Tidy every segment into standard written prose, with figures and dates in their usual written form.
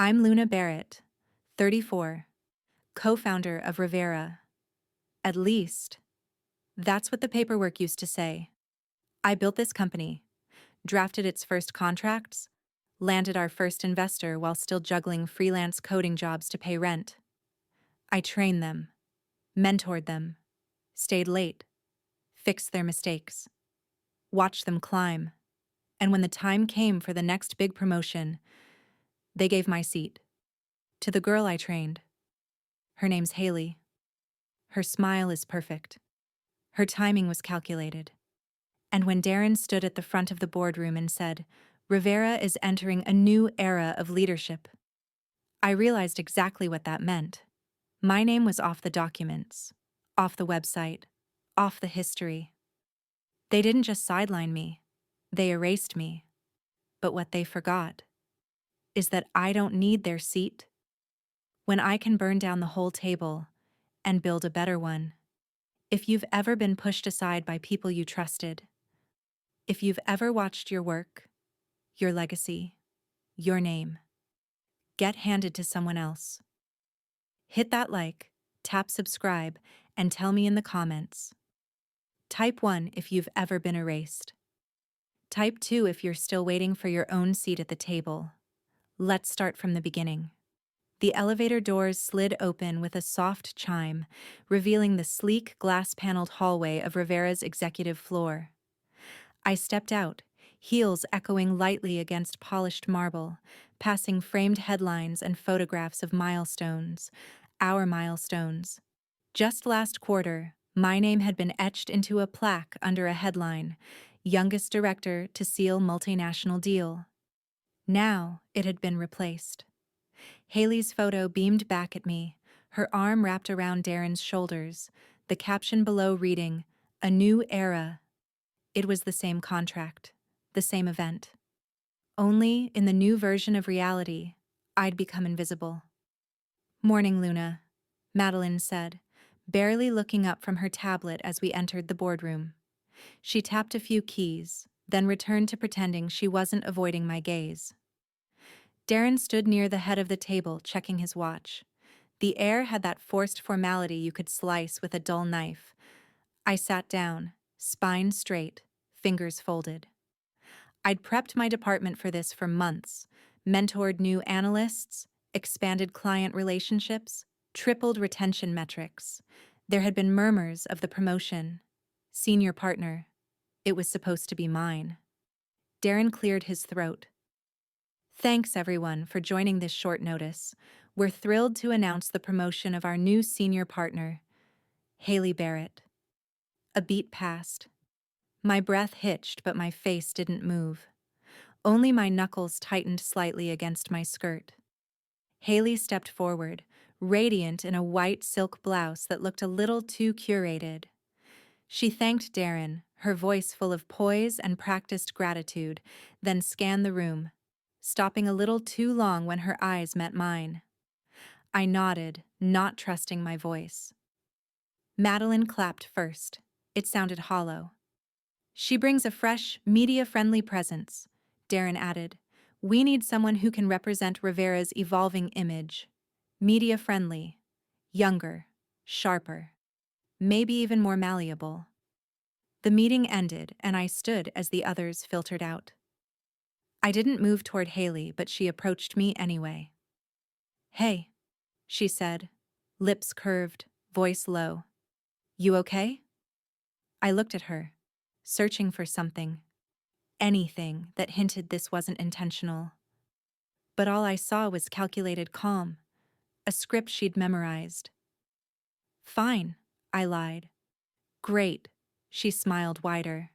I'm Luna Barrett, 34, co-founder of Rivera. At least, that's what the paperwork used to say. I built this company, drafted its first contracts, landed our first investor while still juggling freelance coding jobs to pay rent. I trained them, mentored them, stayed late, fixed their mistakes, watched them climb, and when the time came for the next big promotion, they gave my seat to the girl I trained. Her name's Haley. Her smile is perfect. Her timing was calculated. And when Darren stood at the front of the boardroom and said, "Rivera is entering a new era of leadership," I realized exactly what that meant. My name was off the documents, off the website, off the history. They didn't just sideline me, they erased me. But what they forgot is that I don't need their seat. When I can burn down the whole table and build a better one. If you've ever been pushed aside by people you trusted, if you've ever watched your work, your legacy, your name, get handed to someone else, hit that like, tap subscribe, and tell me in the comments. Type 1 if you've ever been erased. Type 2 if you're still waiting for your own seat at the table. Let's start from the beginning. The elevator doors slid open with a soft chime, revealing the sleek glass-paneled hallway of Rivera's executive floor. I stepped out, heels echoing lightly against polished marble, passing framed headlines and photographs of milestones, our milestones. Just last quarter, my name had been etched into a plaque under a headline, "Youngest Director to Seal Multinational Deal." Now it had been replaced. Haley's photo beamed back at me, her arm wrapped around Darren's shoulders, the caption below reading, "A New Era." It was the same contract, the same event. Only, in the new version of reality, I'd become invisible. "Morning, Luna," Madeline said, barely looking up from her tablet as we entered the boardroom. She tapped a few keys, then returned to pretending she wasn't avoiding my gaze. Darren stood near the head of the table, checking his watch. The air had that forced formality you could slice with a dull knife. I sat down, spine straight, fingers folded. I'd prepped my department for this for months, mentored new analysts, expanded client relationships, tripled retention metrics. There had been murmurs of the promotion. Senior partner. It was supposed to be mine. Darren cleared his throat. "Thanks, everyone, for joining this short notice. We're thrilled to announce the promotion of our new senior partner, Haley Barrett." A beat passed. My breath hitched, but my face didn't move. Only my knuckles tightened slightly against my skirt. Haley stepped forward, radiant in a white silk blouse that looked a little too curated. She thanked Darren, her voice full of poise and practiced gratitude, then scanned the room, stopping a little too long when her eyes met mine. I nodded, not trusting my voice. Madeline clapped first. It sounded hollow. "She brings a fresh, media-friendly presence," Darren added. "We need someone who can represent Rivera's evolving image. Media-friendly, younger, sharper, maybe even more malleable." The meeting ended, and I stood as the others filtered out. I didn't move toward Haley, but she approached me anyway. "Hey," she said, lips curved, voice low. "You okay?" I looked at her, searching for something, anything that hinted this wasn't intentional. But all I saw was calculated calm, a script she'd memorized. "Fine," I lied. "Great," she smiled wider.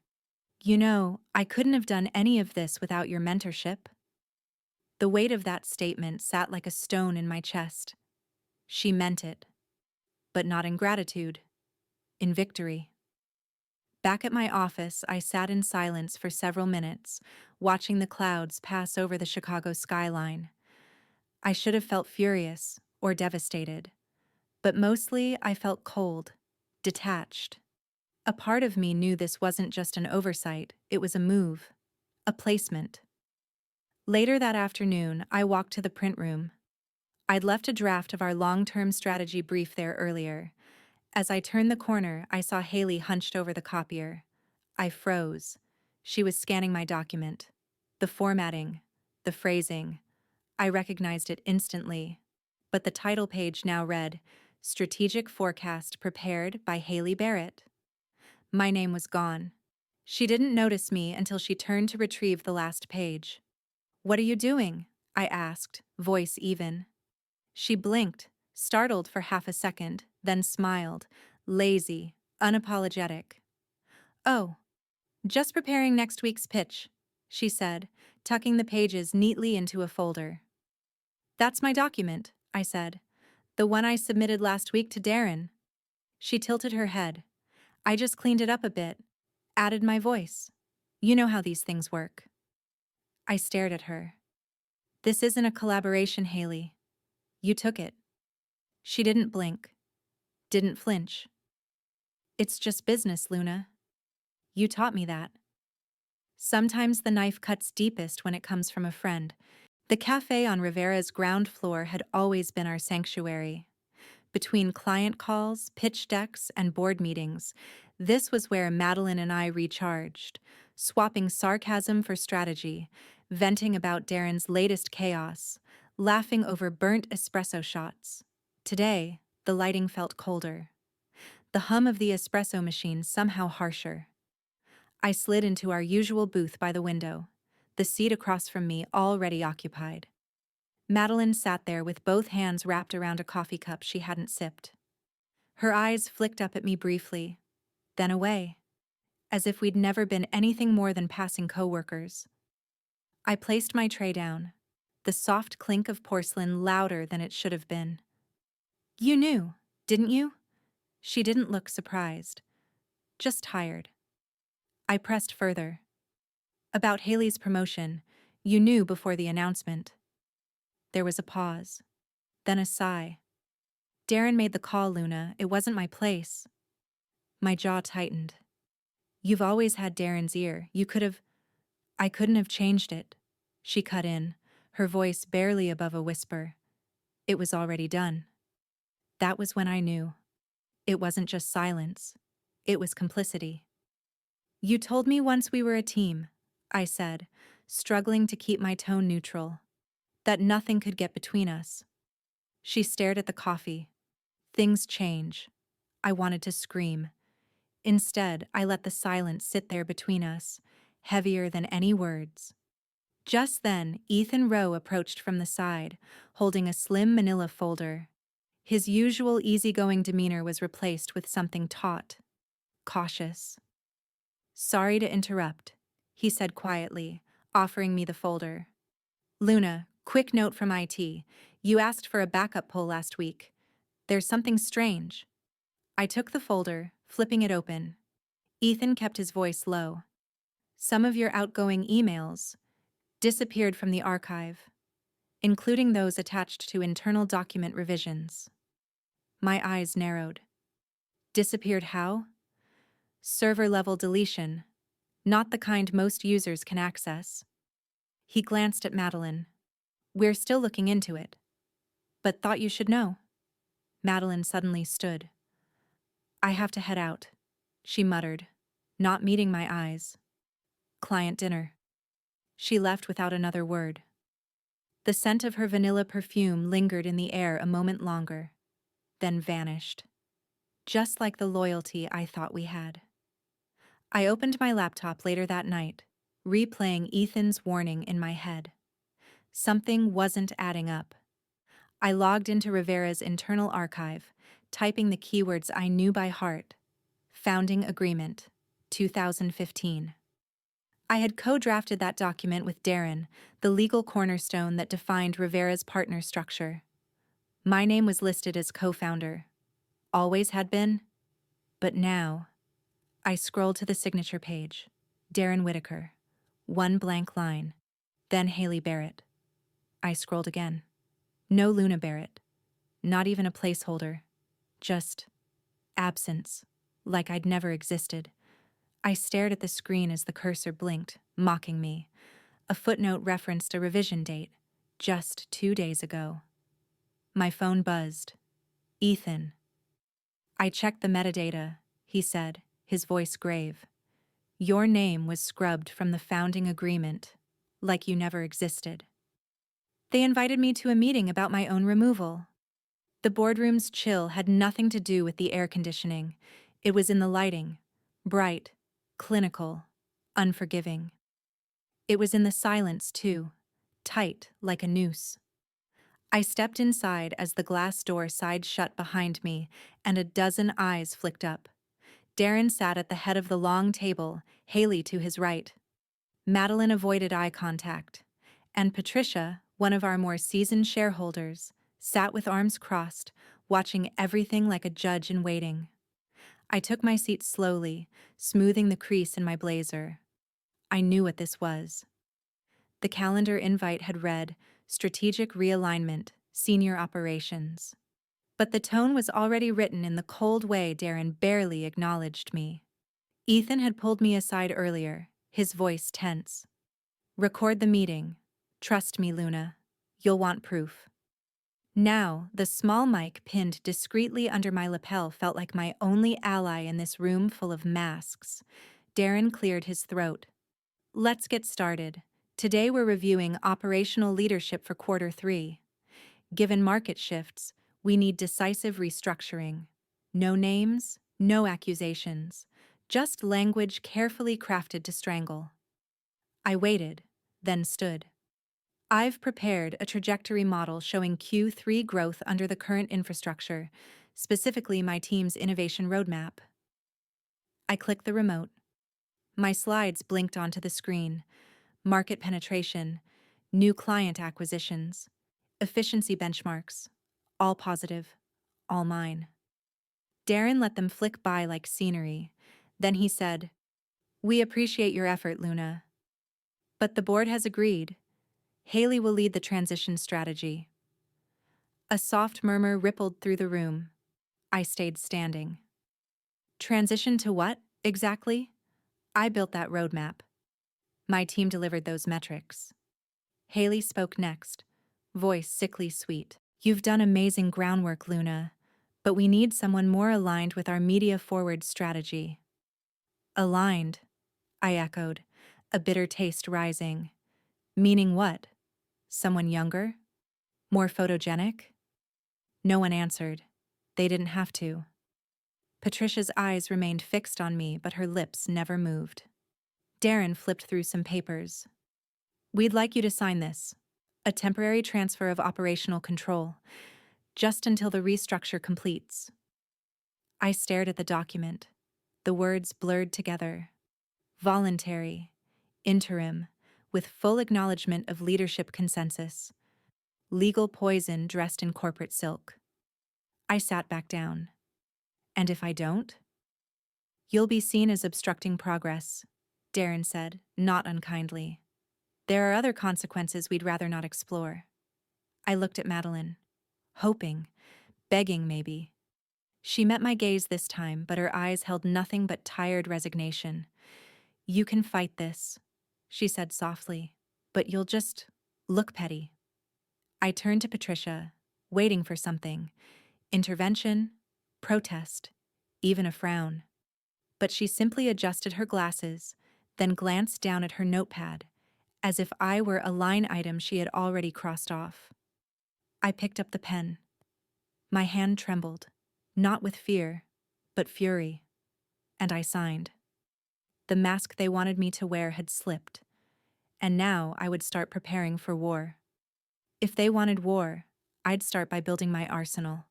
"You know, I couldn't have done any of this without your mentorship." The weight of that statement sat like a stone in my chest. She meant it. But not in gratitude. In victory. Back at my office, I sat in silence for several minutes, watching the clouds pass over the Chicago skyline. I should have felt furious or devastated, but mostly I felt cold, detached. A part of me knew this wasn't just an oversight, it was a move, a placement. Later that afternoon, I walked to the print room, I'd left a draft of our long-term strategy brief there earlier. As I turned the corner, I saw Haley hunched over the copier. I froze. She was scanning my document. The formatting, the phrasing. I recognized it instantly. But the title page now read, Strategic Forecast Prepared by Haley Barrett. My name was gone. She didn't notice me until she turned to retrieve the last page. "What are you doing?" I asked, voice even. She blinked, startled for half a second, then smiled, lazy, unapologetic. "Oh, just preparing next week's pitch," she said, tucking the pages neatly into a folder. "That's my document," I said. "The one I submitted last week to Darren." She tilted her head. "I just cleaned it up a bit, added my voice. You know how these things work." I stared at her. "This isn't a collaboration, Haley. You took it." She didn't blink, didn't flinch. "It's just business, Luna. You taught me that." Sometimes the knife cuts deepest when it comes from a friend. The cafe on Rivera's ground floor had always been our sanctuary. Between client calls, pitch decks, and board meetings, this was where Madeline and I recharged, swapping sarcasm for strategy, venting about Darren's latest chaos, laughing over burnt espresso shots. Today, the lighting felt colder. The hum of the espresso machine somehow harsher. I slid into our usual booth by the window, the seat across from me already occupied. Madeline sat there with both hands wrapped around a coffee cup she hadn't sipped. Her eyes flicked up at me briefly, then away, as if we'd never been anything more than passing coworkers. I placed my tray down, the soft clink of porcelain louder than it should have been. "You knew, didn't you?" She didn't look surprised, just tired. I pressed further. "About Haley's promotion, you knew before the announcement." There was a pause, then a sigh. "Darren made the call, Luna. It wasn't my place." My jaw tightened. "You've always had Darren's ear. I couldn't have changed it." She cut in, her voice barely above a whisper. "It was already done." That was when I knew. It wasn't just silence. It was complicity. "You told me once we were a team," I said, struggling to keep my tone neutral, "that nothing could get between us." She stared at the coffee. Things change. I wanted to scream. Instead, I let the silence sit there between us, heavier than any words. Just then, Ethan Rowe approached from the side, holding a slim manila folder. His usual easygoing demeanor was replaced with something taut, cautious. "Sorry to interrupt," he said quietly, offering me the folder. "Luna, quick note from IT. You asked for a backup poll last week. There's something strange." I took the folder, flipping it open. Ethan kept his voice low. "Some of your outgoing emails disappeared from the archive, including those attached to internal document revisions." My eyes narrowed. "Disappeared how?" "Server-level deletion, not the kind most users can access." He glanced at Madeline. "We're still looking into it. But thought you should know." Madeline suddenly stood. "I have to head out," she muttered, not meeting my eyes. "Client dinner." She left without another word. The scent of her vanilla perfume lingered in the air a moment longer, then vanished. Just like the loyalty I thought we had. I opened my laptop later that night, replaying Ethan's warning in my head. Something wasn't adding up. I logged into Rivera's internal archive, typing the keywords I knew by heart. Founding Agreement, 2015. I had co-drafted that document with Darren, the legal cornerstone that defined Rivera's partner structure. My name was listed as co-founder. Always had been. But now, I scrolled to the signature page. Darren Whitaker. One blank line. Then Haley Barrett. I scrolled again. No Luna Barrett. Not even a placeholder. Just absence, like I'd never existed. I stared at the screen as the cursor blinked, mocking me. A footnote referenced a revision date, just 2 days ago. My phone buzzed. Ethan. I checked the metadata, he said, his voice grave. Your name was scrubbed from the founding agreement, like you never existed. They invited me to a meeting about my own removal. The boardroom's chill had nothing to do with the air conditioning. It was in the lighting. Bright, clinical, unforgiving. It was in the silence, too, tight like a noose. I stepped inside as the glass door sighed shut behind me, and a dozen eyes flicked up. Darren sat at the head of the long table, Haley to his right. Madeline avoided eye contact, and Patricia, one of our more seasoned shareholders, sat with arms crossed, watching everything like a judge in waiting. I took my seat slowly, smoothing the crease in my blazer. I knew what this was. The calendar invite had read, Strategic Realignment, Senior Operations. But the tone was already written in the cold way Darren barely acknowledged me. Ethan had pulled me aside earlier, his voice tense. Record the meeting. Trust me, Luna. You'll want proof. Now, the small mic pinned discreetly under my lapel felt like my only ally in this room full of masks. Darren cleared his throat. Let's get started. Today we're reviewing operational leadership for Q3. Given market shifts, we need decisive restructuring. No names, no accusations, just language carefully crafted to strangle. I waited, then stood. I've prepared a trajectory model showing Q3 growth under the current infrastructure, specifically my team's innovation roadmap. I clicked the remote. My slides blinked onto the screen. Market penetration, new client acquisitions, efficiency benchmarks, all positive, all mine. Darren let them flick by like scenery. Then he said, We appreciate your effort, Luna. But the board has agreed. Haley will lead the transition strategy. A soft murmur rippled through the room. I stayed standing. Transition to what, exactly? I built that roadmap. My team delivered those metrics. Haley spoke next, voice sickly sweet. You've done amazing groundwork, Luna, but we need someone more aligned with our media-forward strategy. Aligned, I echoed, a bitter taste rising. Meaning what? Someone younger? More photogenic? No one answered. They didn't have to. Patricia's eyes remained fixed on me, but her lips never moved. Darren flipped through some papers. We'd like you to sign this. A temporary transfer of operational control, just until the restructure completes. I stared at the document. The words blurred together. Voluntary, interim, with full acknowledgement of leadership consensus. Legal poison dressed in corporate silk. I sat back down. And if I don't? You'll be seen as obstructing progress, Darren said, not unkindly. There are other consequences we'd rather not explore. I looked at Madeline, hoping, begging maybe. She met my gaze this time, but her eyes held nothing but tired resignation. You can fight this, she said softly, but you'll just look petty. I turned to Patricia, waiting for something. Intervention, protest, even a frown. But she simply adjusted her glasses, then glanced down at her notepad, as if I were a line item she had already crossed off. I picked up the pen. My hand trembled, not with fear, but fury, and I signed. The mask they wanted me to wear had slipped, and now I would start preparing for war. If they wanted war, I'd start by building my arsenal.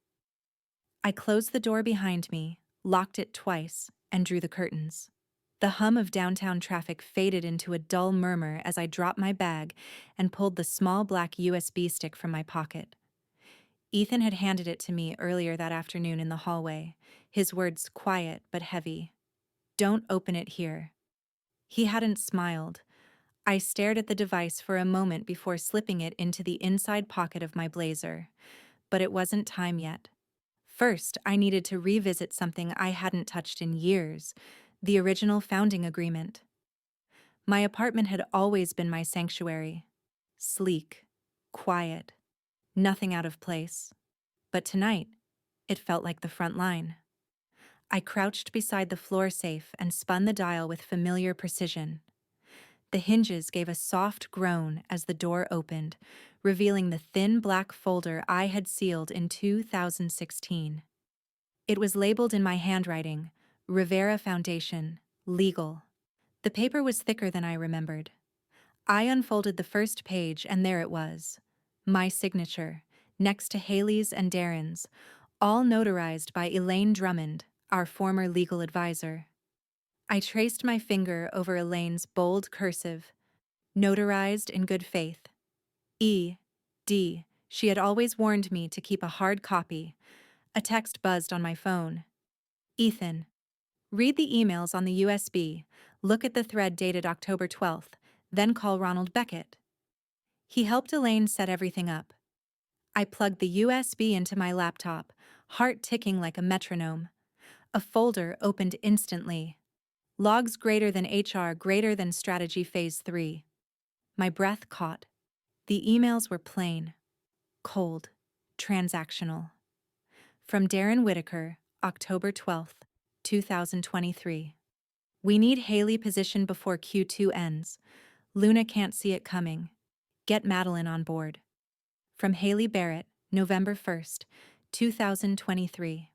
I closed the door behind me, locked it twice, and drew the curtains. The hum of downtown traffic faded into a dull murmur as I dropped my bag and pulled the small black USB stick from my pocket. Ethan had handed it to me earlier that afternoon in the hallway, his words quiet but heavy. Don't open it here. He hadn't smiled. I stared at the device for a moment before slipping it into the inside pocket of my blazer. But it wasn't time yet. First, I needed to revisit something I hadn't touched in years, the original founding agreement. My apartment had always been my sanctuary. Sleek, quiet, nothing out of place. but tonight, it felt like the front line. I crouched beside the floor safe and spun the dial with familiar precision. The hinges gave a soft groan as the door opened, revealing the thin black folder I had sealed in 2016. It was labeled in my handwriting, Rivera Foundation, Legal. The paper was thicker than I remembered. I unfolded the first page and there it was. My signature, next to Haley's and Darren's, all notarized by Elaine Drummond, our former legal advisor. I traced my finger over Elaine's bold cursive, notarized in good faith. E.D. She had always warned me to keep a hard copy. A text buzzed on my phone. Ethan. Read the emails on the USB, look at the thread dated October 12th, then call Ronald Beckett. He helped Elaine set everything up. I plugged the USB into my laptop, heart ticking like a metronome. A folder opened instantly. Logs greater than HR, greater than strategy phase 3. My breath caught. The emails were plain, cold, transactional. From Darren Whitaker, October 12th, 2023. We need Haley positioned before Q2 ends. Luna can't see it coming. Get Madeline on board. From Haley Barrett, November 1st, 2023.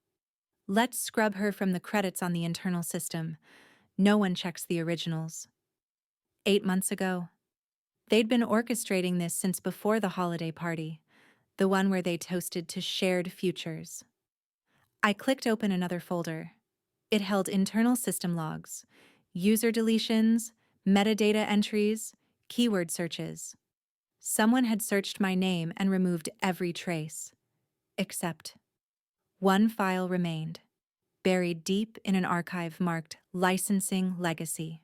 Let's scrub her from the credits on the internal system. No one checks the originals. 8 months ago. They'd been orchestrating this since before the holiday party, the one where they toasted to shared futures. I clicked open another folder. It held internal system logs, user deletions, metadata entries, keyword searches. Someone had searched my name and removed every trace. Except one file remained, buried deep in an archive marked Licensing Legacy.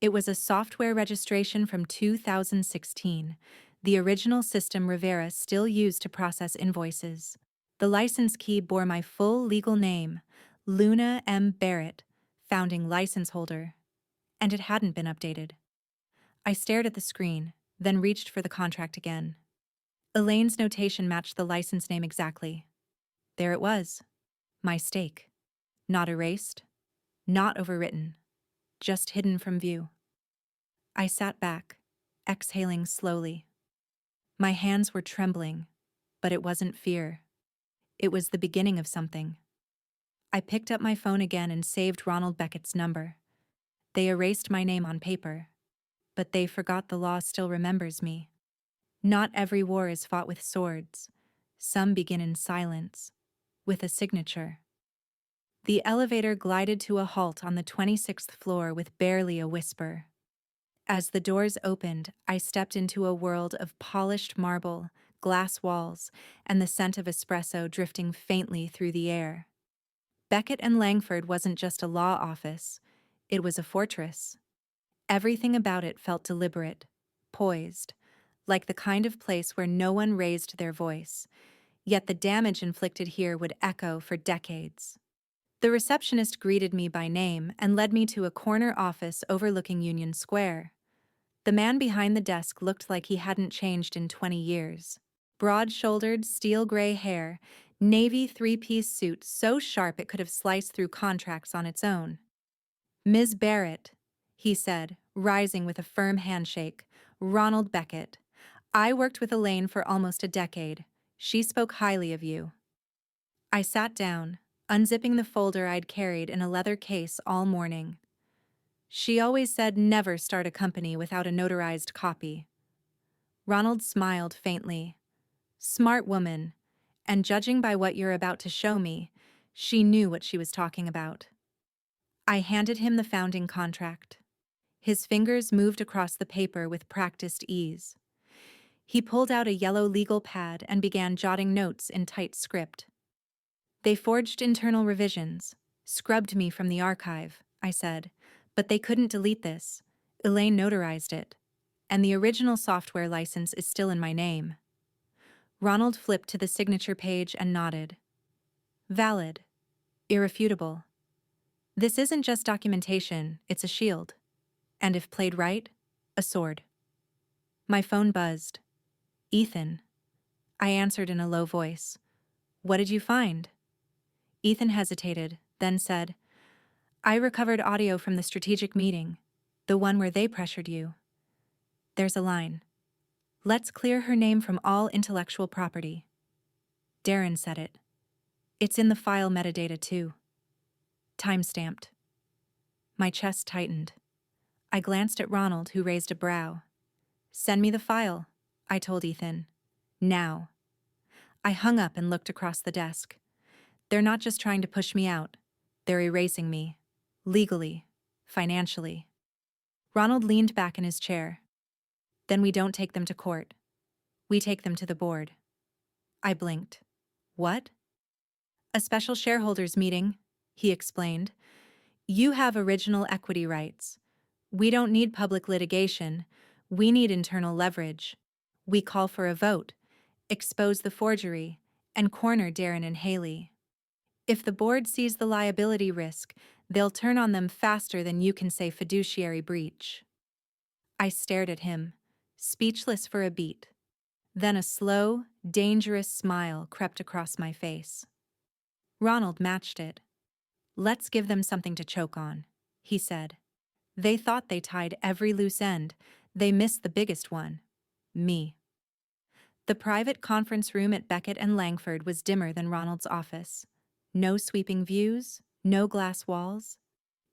It was a software registration from 2016, the original system Rivera still used to process invoices. The license key bore my full legal name, Luna M. Barrett, founding license holder, and it hadn't been updated. I stared at the screen, then reached for the contract again. Elaine's notation matched the license name exactly. There it was, my stake. Not erased, not overwritten, just hidden from view. I sat back, exhaling slowly. My hands were trembling, but it wasn't fear. It was the beginning of something. I picked up my phone again and saved Ronald Beckett's number. They erased my name on paper, but they forgot the law still remembers me. Not every war is fought with swords. Some begin in silence, with a signature. The elevator glided to a halt on the 26th floor with barely a whisper. As the doors opened, I stepped into a world of polished marble, glass walls, and the scent of espresso drifting faintly through the air. Beckett and Langford wasn't just a law office, it was a fortress. Everything about it felt deliberate, poised, like the kind of place where no one raised their voice, yet the damage inflicted here would echo for decades. The receptionist greeted me by name and led me to a corner office overlooking Union Square. The man behind the desk looked like he hadn't changed in 20 years. Broad-shouldered, steel-gray hair, navy three-piece suit so sharp it could have sliced through contracts on its own. "Ms. Barrett," he said, rising with a firm handshake. "Ronald Beckett. I worked with Elaine for almost a decade. She spoke highly of you." I sat down, unzipping the folder I'd carried in a leather case all morning. She always said never start a company without a notarized copy. Ronald smiled faintly. Smart woman, and judging by what you're about to show me, she knew what she was talking about. I handed him the founding contract. His fingers moved across the paper with practiced ease. He pulled out a yellow legal pad and began jotting notes in tight script. They forged internal revisions, scrubbed me from the archive, I said, but they couldn't delete this. Elaine notarized it, and the original software license is still in my name. Ronald flipped to the signature page and nodded. Valid. Irrefutable. This isn't just documentation, it's a shield. And if played right, a sword. My phone buzzed. Ethan. I answered in a low voice. What did you find? Ethan hesitated, then said, I recovered audio from the strategic meeting, the one where they pressured you. There's a line. Let's clear her name from all intellectual property. Darren said it. It's in the file metadata too. Time-stamped. My chest tightened. I glanced at Ronald, who raised a brow. Send me the file, I told Ethan. Now. I hung up and looked across the desk. They're not just trying to push me out. They're erasing me. Legally. Financially. Ronald leaned back in his chair. Then we don't take them to court. We take them to the board. I blinked. What? A special shareholders meeting, he explained. You have original equity rights. We don't need public litigation. We need internal leverage. We call for a vote, expose the forgery, and corner Darren and Haley. If the board sees the liability risk, they'll turn on them faster than you can say fiduciary breach. I stared at him, speechless for a beat. Then a slow, dangerous smile crept across my face. Ronald matched it. Let's give them something to choke on, he said. They thought they tied every loose end. They missed the biggest one. Me. The private conference room at Beckett and Langford was dimmer than Ronald's office. No sweeping views, no glass walls.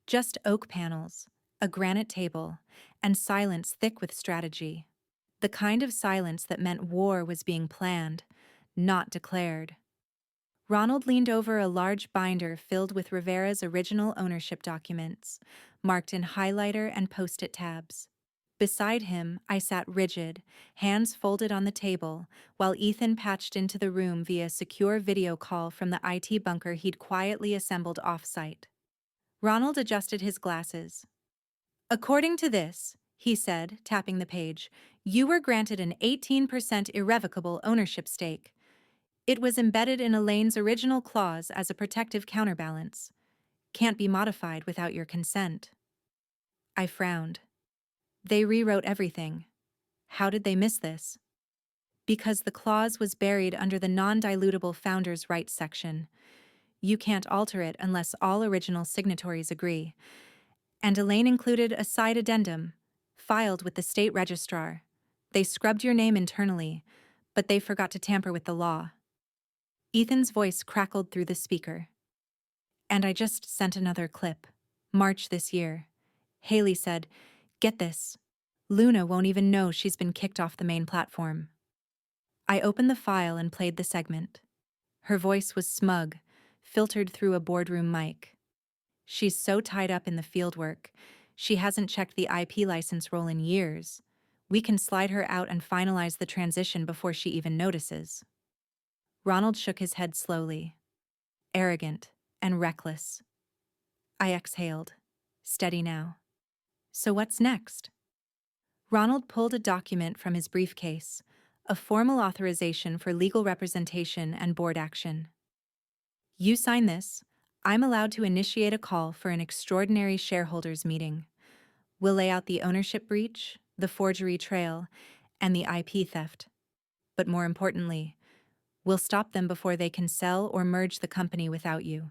Just oak panels, a granite table, and silence thick with strategy. The kind of silence that meant war was being planned, not declared. Ronald leaned over a large binder filled with Rivera's original ownership documents, marked in highlighter and post-it tabs. Beside him, I sat rigid, hands folded on the table, while Ethan patched into the room via secure video call from the IT bunker he'd quietly assembled off-site. Ronald adjusted his glasses. According to this, he said, tapping the page, you were granted an 18% irrevocable ownership stake. It was embedded in Elaine's original clause as a protective counterbalance. Can't be modified without your consent. I frowned. They rewrote everything. How did they miss this? Because the clause was buried under the non-dilutable founder's rights section. You can't alter it unless all original signatories agree. And Elaine included a side addendum, filed with the state registrar. They scrubbed your name internally, but they forgot to tamper with the law. Ethan's voice crackled through the speaker. And I just sent another clip. March this year. Haley said, get this. Luna won't even know she's been kicked off the main platform. I opened the file and played the segment. Her voice was smug, filtered through a boardroom mic. She's so tied up in the fieldwork. She hasn't checked the IP license roll in years. We can slide her out and finalize the transition before she even notices. Ronald shook his head slowly. Arrogant and reckless. I exhaled. Steady now. So what's next? Ronald pulled a document from his briefcase, a formal authorization for legal representation and board action. You sign this, I'm allowed to initiate a call for an extraordinary shareholders meeting. We'll lay out the ownership breach, the forgery trail, and the IP theft. But more importantly, we'll stop them before they can sell or merge the company without you.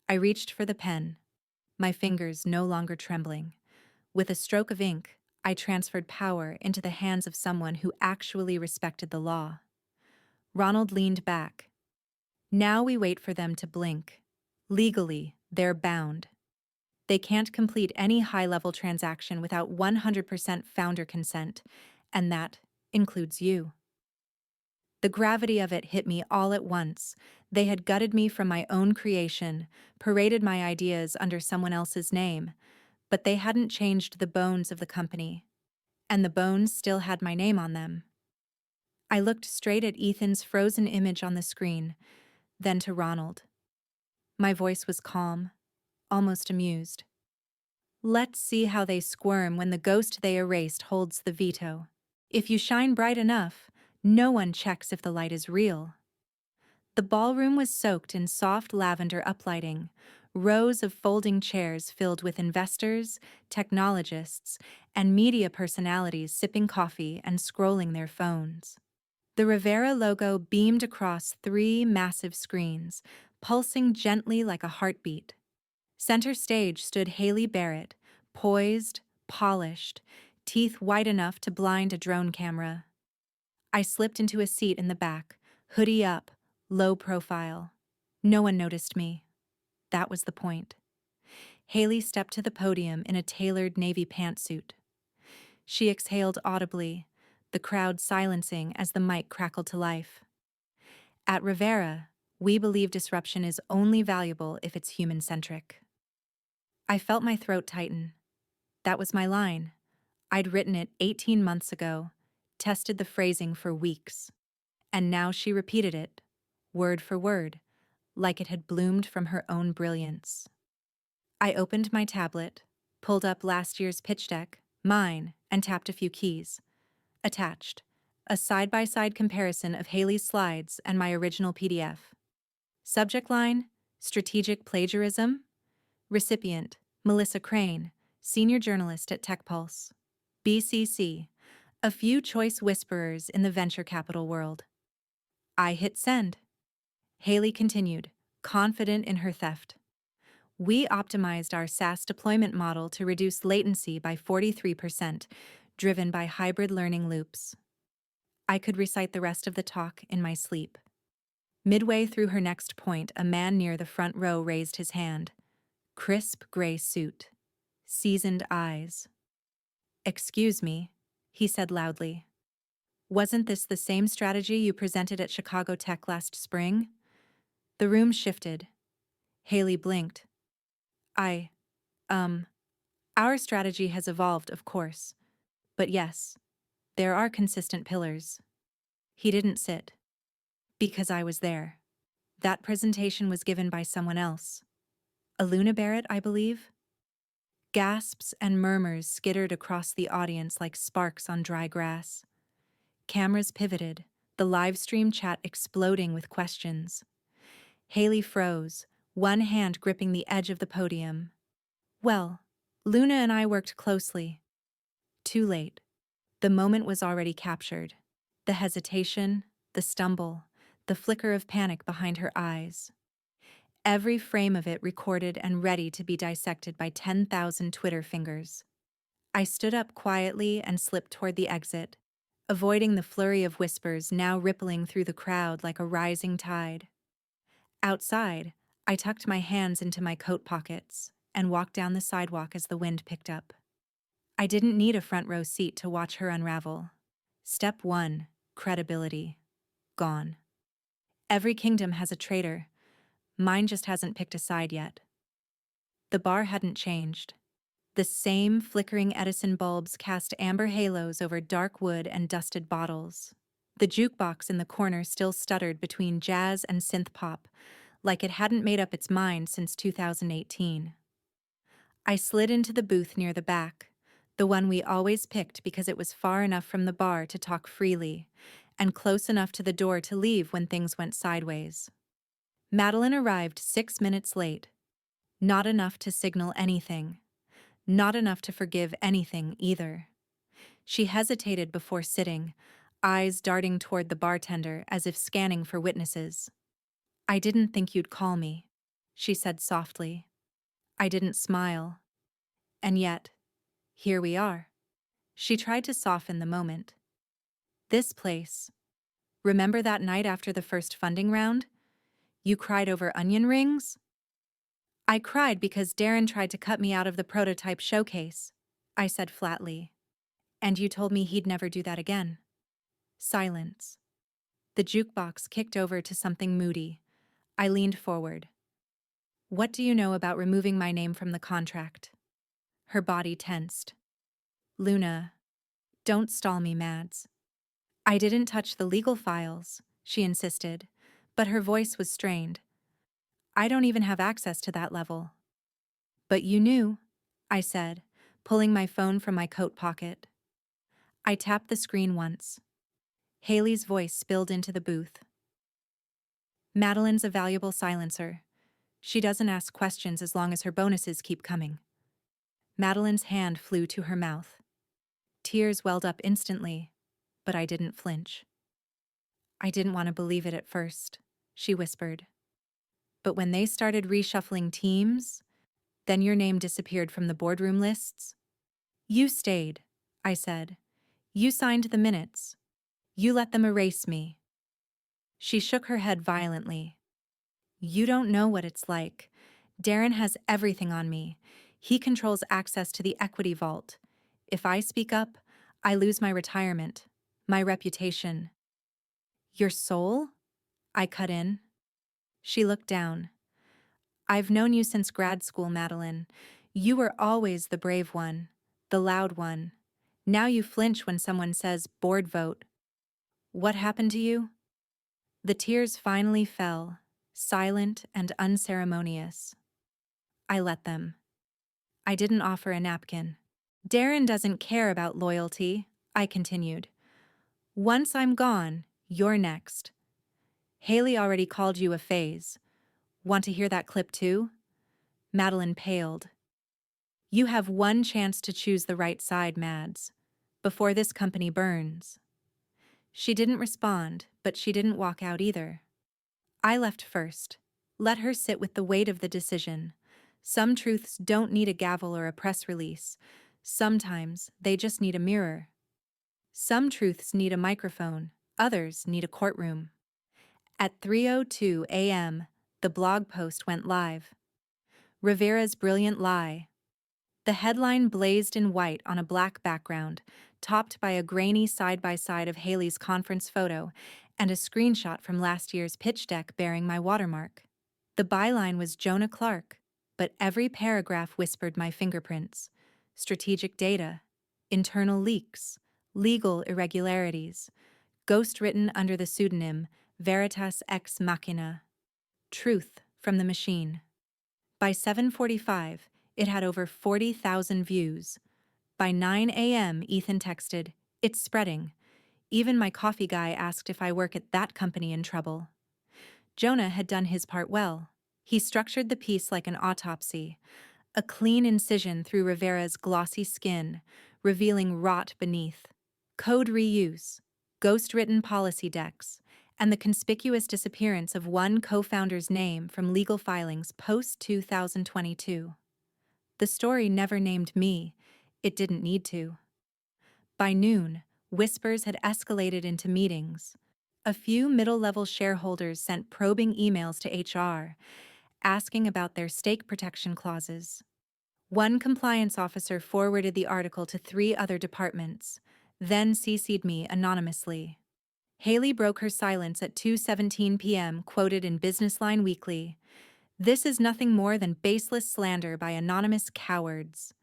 I reached for the pen, my fingers no longer trembling. With a stroke of ink, I transferred power into the hands of someone who actually respected the law. Ronald leaned back. Now we wait for them to blink. Legally, they're bound. They can't complete any high-level transaction without 100% founder consent, and that includes you. The gravity of it hit me all at once. They had gutted me from my own creation, paraded my ideas under someone else's name, but they hadn't changed the bones of the company, and the bones still had my name on them. I looked straight at Ethan's frozen image on the screen, then to Ronald. My voice was calm, almost amused. Let's see how they squirm when the ghost they erased holds the veto. If you shine bright enough, no one checks if the light is real. The ballroom was soaked in soft lavender uplighting, rows of folding chairs filled with investors, technologists, and media personalities sipping coffee and scrolling their phones. The Rivera logo beamed across 3 massive screens, pulsing gently like a heartbeat. Center stage stood Haley Barrett, poised, polished, teeth white enough to blind a drone camera. I slipped into a seat in the back, hoodie up, low profile. No one noticed me. That was the point. Haley stepped to the podium in a tailored navy pantsuit. She exhaled audibly, the crowd silencing as the mic crackled to life. At Rivera, we believe disruption is only valuable if it's human-centric. I felt my throat tighten. That was my line. I'd written it 18 months ago, tested the phrasing for weeks. And now she repeated it, word for word, like it had bloomed from her own brilliance. I opened my tablet, pulled up last year's pitch deck, mine, and tapped a few keys. Attached, a side-by-side comparison of Haley's slides and my original PDF. Subject line, strategic plagiarism. Recipient, Melissa Crane, senior journalist at TechPulse. BCC, a few choice whisperers in the venture capital world. I hit send. Haley continued, confident in her theft. We optimized our SaaS deployment model to reduce latency by 43%, driven by hybrid learning loops. I could recite the rest of the talk in my sleep. Midway through her next point, a man near the front row raised his hand. Crisp gray suit. Seasoned eyes. "Excuse me," he said loudly. "Wasn't this the same strategy you presented at Chicago Tech last spring?" The room shifted. Haley blinked. I, our strategy has evolved, of course. But yes, there are consistent pillars. He didn't sit. Because I was there. That presentation was given by someone else. Aluna Barrett, I believe? Gasps and murmurs skittered across the audience like sparks on dry grass. Cameras pivoted, the live stream chat exploding with questions. Haley froze, one hand gripping the edge of the podium. Well, Luna and I worked closely. Too late. The moment was already captured. The hesitation, the stumble, the flicker of panic behind her eyes. Every frame of it recorded and ready to be dissected by 10,000 Twitter fingers. I stood up quietly and slipped toward the exit, avoiding the flurry of whispers now rippling through the crowd like a rising tide. Outside, I tucked my hands into my coat pockets and walked down the sidewalk as the wind picked up. I didn't need a front row seat to watch her unravel. Step 1, credibility. Gone. Every kingdom has a traitor. Mine just hasn't picked a side yet. The bar hadn't changed. The same flickering Edison bulbs cast amber halos over dark wood and dusted bottles. The jukebox in the corner still stuttered between jazz and synth pop, like it hadn't made up its mind since 2018. I slid into the booth near the back, the one we always picked because it was far enough from the bar to talk freely, and close enough to the door to leave when things went sideways. Madeline arrived 6 minutes late. Not enough to signal anything. Not enough to forgive anything either. She hesitated before sitting, eyes darting toward the bartender as if scanning for witnesses. "I didn't think you'd call me," she said softly. I didn't smile. And yet, here we are. She tried to soften the moment. "This place. Remember that night after the first funding round? You cried over onion rings?" "I cried because Darren tried to cut me out of the prototype showcase," I said flatly. "And you told me he'd never do that again." Silence. The jukebox kicked over to something moody. I leaned forward. "What do you know about removing my name from the contract?" Her body tensed. "Luna, don't stall me, Mads." "I didn't touch the legal files," she insisted, but her voice was strained. "I don't even have access to that level." "But you knew," I said, pulling my phone from my coat pocket. I tapped the screen once. Haley's voice spilled into the booth. "Madeline's a valuable silencer. She doesn't ask questions as long as her bonuses keep coming." Madeline's hand flew to her mouth. Tears welled up instantly, but I didn't flinch. I didn't want to believe it at first, she whispered. But when they started reshuffling teams, then your name disappeared from the boardroom lists. You stayed, I said. You signed the minutes. You let them erase me. She shook her head violently. You don't know what it's like. Darren has everything on me. He controls access to the equity vault. If I speak up, I lose my retirement, my reputation. Your soul? I cut in. She looked down. I've known you since grad school, Madeline. You were always the brave one, the loud one. Now you flinch when someone says board vote. What happened to you? The tears finally fell, silent and unceremonious. I let them. I didn't offer a napkin. Darren doesn't care about loyalty, I continued. Once I'm gone, you're next. Haley already called you a phase. Want to hear that clip too? Madeline paled. You have one chance to choose the right side, Mads, before this company burns. She didn't respond, but she didn't walk out either. I left first. Let her sit with the weight of the decision. Some truths don't need a gavel or a press release. Sometimes they just need a mirror. Some truths need a microphone, others need a courtroom. At 3:02 a.m., the blog post went live. Rivera's brilliant lie. The headline blazed in white on a black background, topped by a grainy side-by-side of Haley's conference photo and a screenshot from last year's pitch deck bearing my watermark. The byline was Jonah Clark, but every paragraph whispered my fingerprints. Strategic data, internal leaks, legal irregularities, ghostwritten under the pseudonym Veritas Ex Machina. Truth from the machine. By 7:45, it had over 40,000 views. By 9 a.m., Ethan texted, "It's spreading." Even my coffee guy asked if I work at that company in trouble. Jonah had done his part well. He structured the piece like an autopsy, a clean incision through Rivera's glossy skin, revealing rot beneath, code reuse, ghost-written policy decks, and the conspicuous disappearance of one co-founder's name from legal filings post-2022. The story never named me. It didn't need to. By noon, whispers had escalated into meetings. A few middle-level shareholders sent probing emails to HR, asking about their stake protection clauses. One compliance officer forwarded the article to 3 other departments, then CC'd me anonymously. Haley broke her silence at 2:17 p.m., quoted in Business Line Weekly. This is nothing more than baseless slander by anonymous cowards.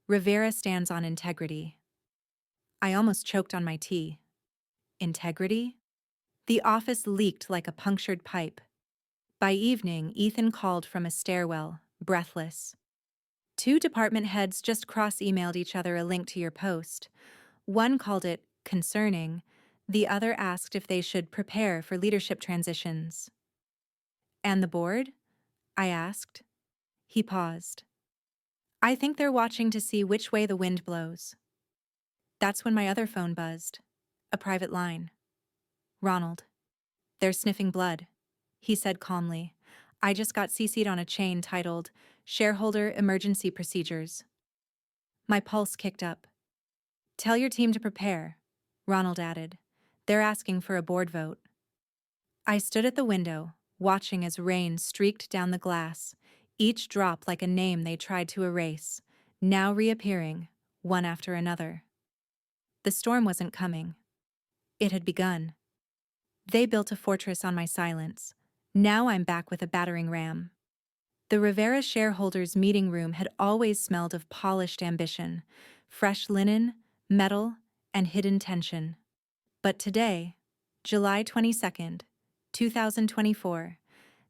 Rivera stands on integrity. I almost choked on my tea. Integrity? The office leaked like a punctured pipe. By evening, Ethan called from a stairwell, breathless. 2 department heads just cross-emailed each other a link to your post. One called it concerning, the other asked if they should prepare for leadership transitions. And the board? I asked. He paused. I think they're watching to see which way the wind blows. That's when my other phone buzzed. A private line. Ronald. They're sniffing blood, he said calmly. I just got CC'd on a chain titled Shareholder Emergency Procedures. My pulse kicked up. Tell your team to prepare, Ronald added. They're asking for a board vote. I stood at the window, watching as rain streaked down the glass, each drop like a name they tried to erase, now reappearing, one after another. The storm wasn't coming. It had begun. They built a fortress on my silence. Now I'm back with a battering ram. The Rivera shareholders' meeting room had always smelled of polished ambition, fresh linen, metal, and hidden tension. But today, July 22nd, 2024,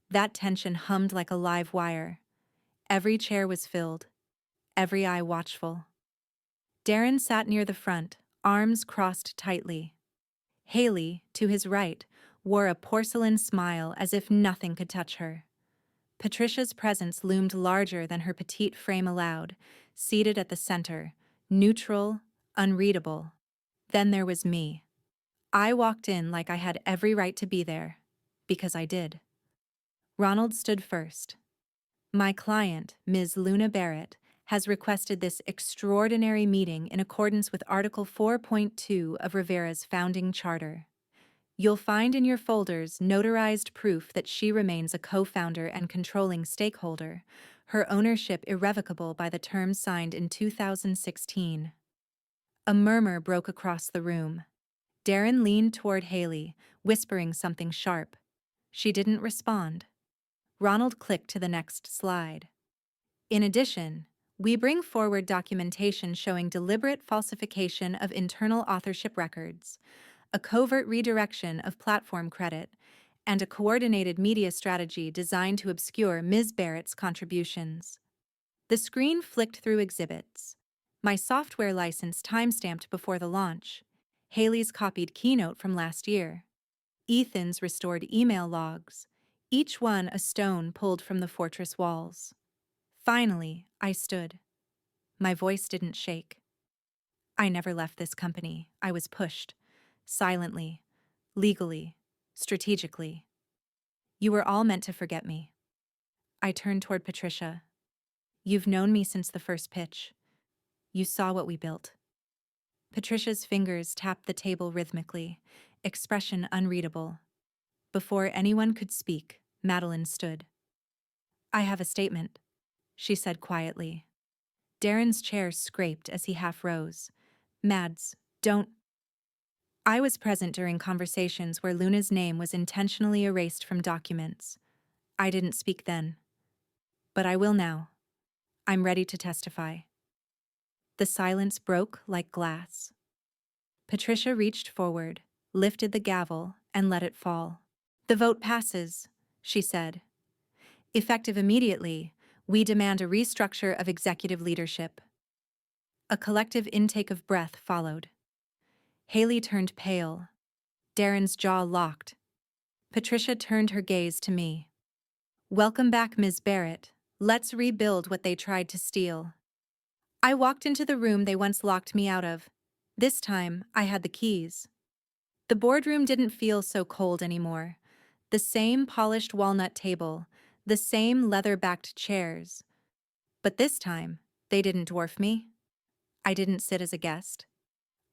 that tension hummed like a live wire. Every chair was filled, every eye watchful. Darren sat near the front, arms crossed tightly. Haley, to his right, wore a porcelain smile as if nothing could touch her. Patricia's presence loomed larger than her petite frame allowed, seated at the center, neutral, unreadable. Then there was me. I walked in like I had every right to be there, because I did. Ronald stood first. My client, Ms. Luna Barrett, has requested this extraordinary meeting in accordance with Article 4.2 of Rivera's founding charter. You'll find in your folders notarized proof that she remains a co-founder and controlling stakeholder, her ownership irrevocable by the terms signed in 2016. A murmur broke across the room. Darren leaned toward Haley, whispering something sharp. She didn't respond. Ronald clicked to the next slide. In addition, we bring forward documentation showing deliberate falsification of internal authorship records, a covert redirection of platform credit, and a coordinated media strategy designed to obscure Ms. Barrett's contributions. The screen flicked through exhibits. My software license timestamped before the launch, Haley's copied keynote from last year, Ethan's restored email logs, each one a stone pulled from the fortress walls. Finally, I stood. My voice didn't shake. I never left this company. I was pushed. Silently. Legally. Strategically. You were all meant to forget me. I turned toward Patricia. You've known me since the first pitch. You saw what we built. Patricia's fingers tapped the table rhythmically, expression unreadable. Before anyone could speak, Madeline stood. I have a statement, she said quietly. Darren's chair scraped as he half rose. Mads, don't. I was present during conversations where Luna's name was intentionally erased from documents. I didn't speak then. But I will now. I'm ready to testify. The silence broke like glass. Patricia reached forward, lifted the gavel, and let it fall. The vote passes, she said. Effective immediately, we demand a restructure of executive leadership. A collective intake of breath followed. Haley turned pale. Darren's jaw locked. Patricia turned her gaze to me. Welcome back, Ms. Barrett. Let's rebuild what they tried to steal. I walked into the room they once locked me out of. This time, I had the keys. The boardroom didn't feel so cold anymore. The same polished walnut table, the same leather-backed chairs. But this time, they didn't dwarf me. I didn't sit as a guest.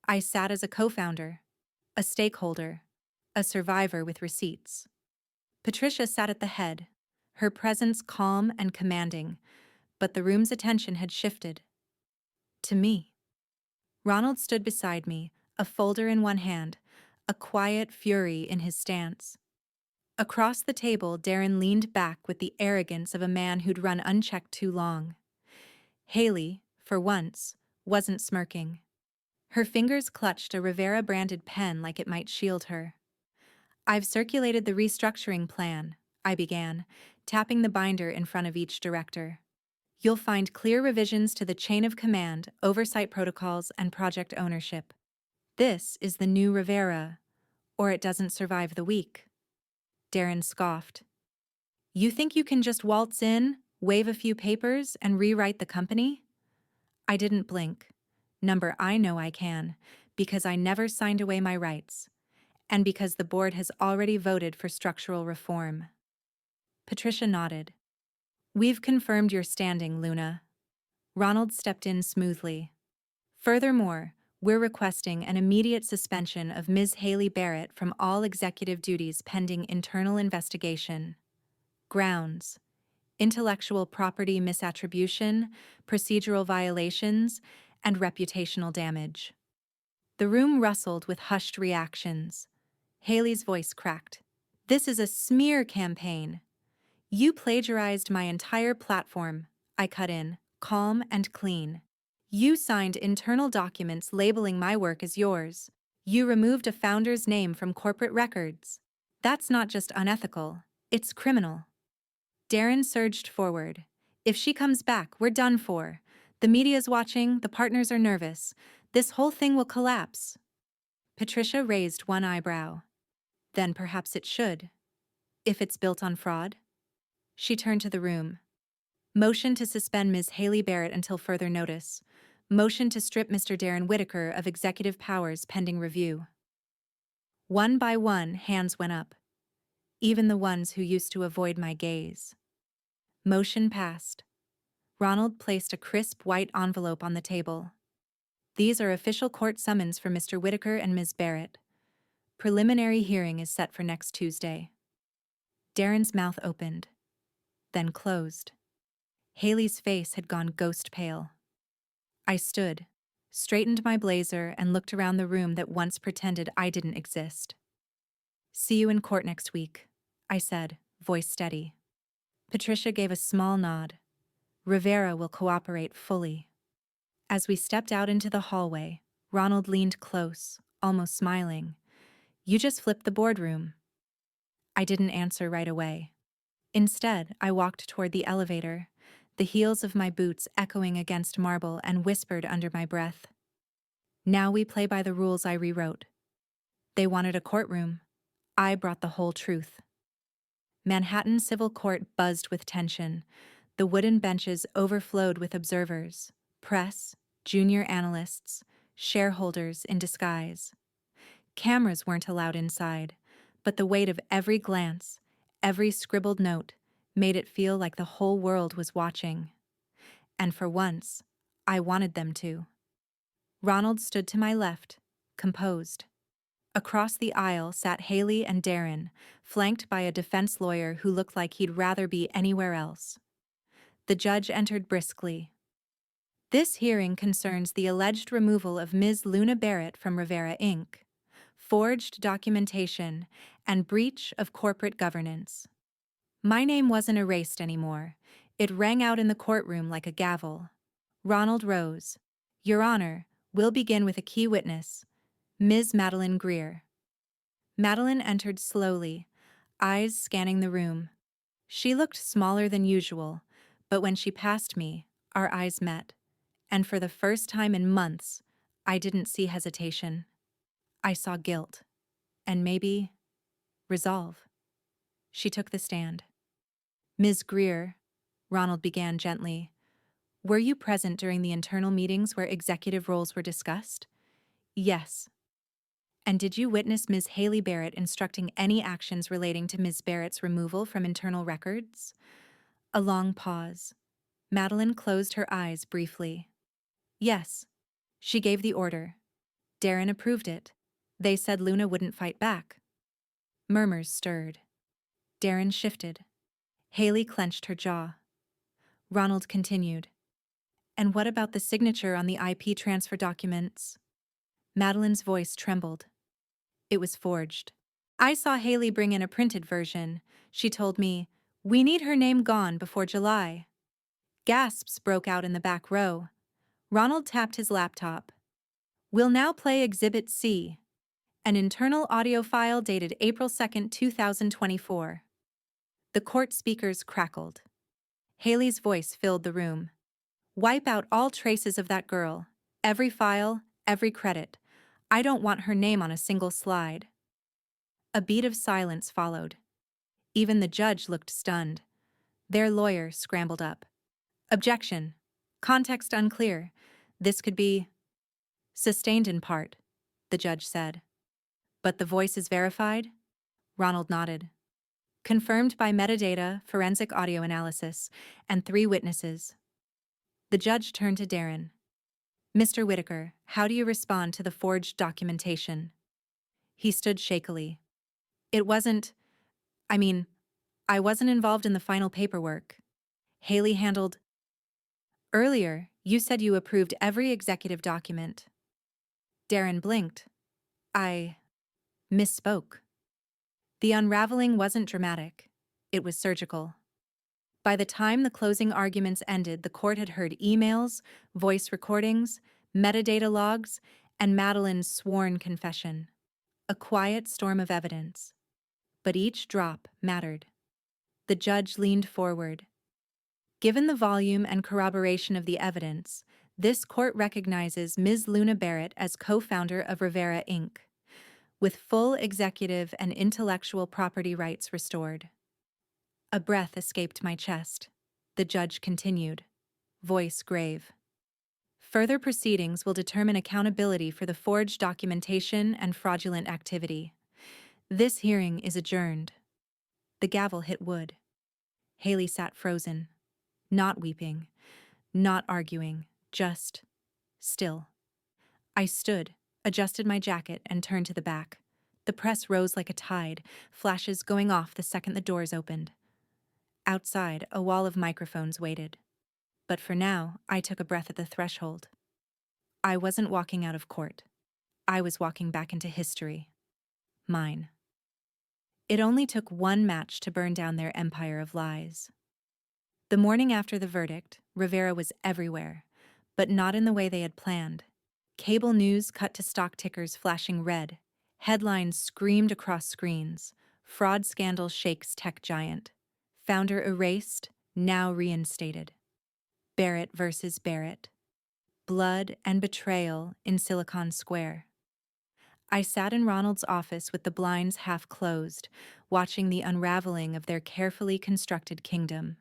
I sat as a co-founder, a stakeholder, a survivor with receipts. Patricia sat at the head, her presence calm and commanding, but the room's attention had shifted. To me. Ronald stood beside me, a folder in one hand, a quiet fury in his stance. Across the table, Darren leaned back with the arrogance of a man who'd run unchecked too long. Haley, for once, wasn't smirking. Her fingers clutched a Rivera-branded pen like it might shield her. I've circulated the restructuring plan, I began, tapping the binder in front of each director. You'll find clear revisions to the chain of command, oversight protocols, and project ownership. This is the new Rivera, or it doesn't survive the week. Darren scoffed. You think you can just waltz in, wave a few papers, and rewrite the company? I didn't blink. Number, I know I can, because I never signed away my rights, and because the board has already voted for structural reform. Patricia nodded. We've confirmed your standing, Luna. Ronald stepped in smoothly. Furthermore, we're requesting an immediate suspension of Ms. Haley Barrett from all executive duties pending internal investigation. Grounds: intellectual property misattribution, procedural violations, and reputational damage. The room rustled with hushed reactions. Haley's voice cracked. This is a smear campaign. You plagiarized my entire platform, I cut in, calm and clean. You signed internal documents labeling my work as yours. You removed a founder's name from corporate records. That's not just unethical, it's criminal. Darren surged forward. If she comes back, we're done for. The media's watching, the partners are nervous. This whole thing will collapse. Patricia raised one eyebrow. Then perhaps it should. If it's built on fraud? She turned to the room. Motion to suspend Ms. Haley Barrett until further notice. Motion to strip Mr. Darren Whitaker of executive powers pending review. One by one, hands went up, even the ones who used to avoid my gaze. Motion passed. Ronald placed a crisp white envelope on the table. These are official court summons for Mr. Whitaker and Ms. Barrett. Preliminary hearing is set for next Tuesday. Darren's mouth opened, then closed. Haley's face had gone ghost pale. I stood, straightened my blazer, and looked around the room that once pretended I didn't exist. "See you in court next week," I said, voice steady. Patricia gave a small nod. Rivera will cooperate fully. As we stepped out into the hallway, Ronald leaned close, almost smiling. "You just flipped the boardroom." I didn't answer right away. Instead, I walked toward the elevator, the heels of my boots echoing against marble, and whispered under my breath, "Now we play by the rules I rewrote." They wanted a courtroom. I brought the whole truth. Manhattan Civil Court buzzed with tension. The wooden benches overflowed with observers, press, junior analysts, shareholders in disguise. Cameras weren't allowed inside, but the weight of every glance, every scribbled note, made it feel like the whole world was watching. And for once, I wanted them to. Ronald stood to my left, composed. Across the aisle sat Haley and Darren, flanked by a defense lawyer who looked like he'd rather be anywhere else. The judge entered briskly. "This hearing concerns the alleged removal of Ms. Luna Barrett from Rivera, Inc., forged documentation, and breach of corporate governance." My name wasn't erased anymore. It rang out in the courtroom like a gavel. Ronald rose. "Your Honor, we'll begin with a key witness, Ms. Madeline Greer." Madeline entered slowly, eyes scanning the room. She looked smaller than usual, but when she passed me, our eyes met, and for the first time in months, I didn't see hesitation. I saw guilt, and maybe resolve. She took the stand. "Ms. Greer," Ronald began gently, "were you present during the internal meetings where executive roles were discussed?" "Yes." "And did you witness Ms. Haley Barrett instructing any actions relating to Ms. Barrett's removal from internal records?" A long pause. Madeline closed her eyes briefly. "Yes. She gave the order. Darren approved it. They said Luna wouldn't fight back." Murmurs stirred. Darren shifted. Haley clenched her jaw. Ronald continued. "And what about the signature on the IP transfer documents?" Madeline's voice trembled. "It was forged. I saw Haley bring in a printed version. She told me, 'We need her name gone before July.'" Gasps broke out in the back row. Ronald tapped his laptop. "We'll now play Exhibit C, an internal audio file dated April 2nd, 2024. The court speakers crackled. Haley's voice filled the room. "Wipe out all traces of that girl. Every file, every credit. I don't want her name on a single slide." A beat of silence followed. Even the judge looked stunned. Their lawyer scrambled up. "Objection. Context unclear. This could be..." "Sustained in part," the judge said. "But the voice is verified?" Ronald nodded. "Confirmed by metadata, forensic audio analysis, and 3 witnesses." The judge turned to Darren. "Mr. Whitaker, how do you respond to the forged documentation?" He stood shakily. I wasn't involved in the final paperwork. Haley handled..." "Earlier, you said you approved every executive document." Darren blinked. "I misspoke." The unraveling wasn't dramatic. It was surgical. By the time the closing arguments ended, the court had heard emails, voice recordings, metadata logs, and Madeline's sworn confession. A quiet storm of evidence. But each drop mattered. The judge leaned forward. "Given the volume and corroboration of the evidence, this court recognizes Ms. Luna Barrett as co-founder of Rivera, Inc., with full executive and intellectual property rights restored." A breath escaped my chest. The judge continued, voice grave. "Further proceedings will determine accountability for the forged documentation and fraudulent activity. This hearing is adjourned. The gavel hit wood. Haley sat frozen, not weeping, not arguing, just still. I stood, adjusted my jacket, and turned to the back. The press rose like a tide, flashes going off the second the doors opened. Outside, a wall of microphones waited. But for now, I took a breath at the threshold. I wasn't walking out of court. I was walking back into history. Mine. It only took one match to burn down their empire of lies. The morning after the verdict, Rivera was everywhere, but not in the way they had planned. Cable news cut to stock tickers flashing red. Headlines screamed across screens. Fraud scandal shakes tech giant. Founder erased, now reinstated. Barrett versus Barrett. Blood and betrayal in Silicon Square. I sat in Ronald's office with the blinds half closed, watching the unraveling of their carefully constructed kingdom.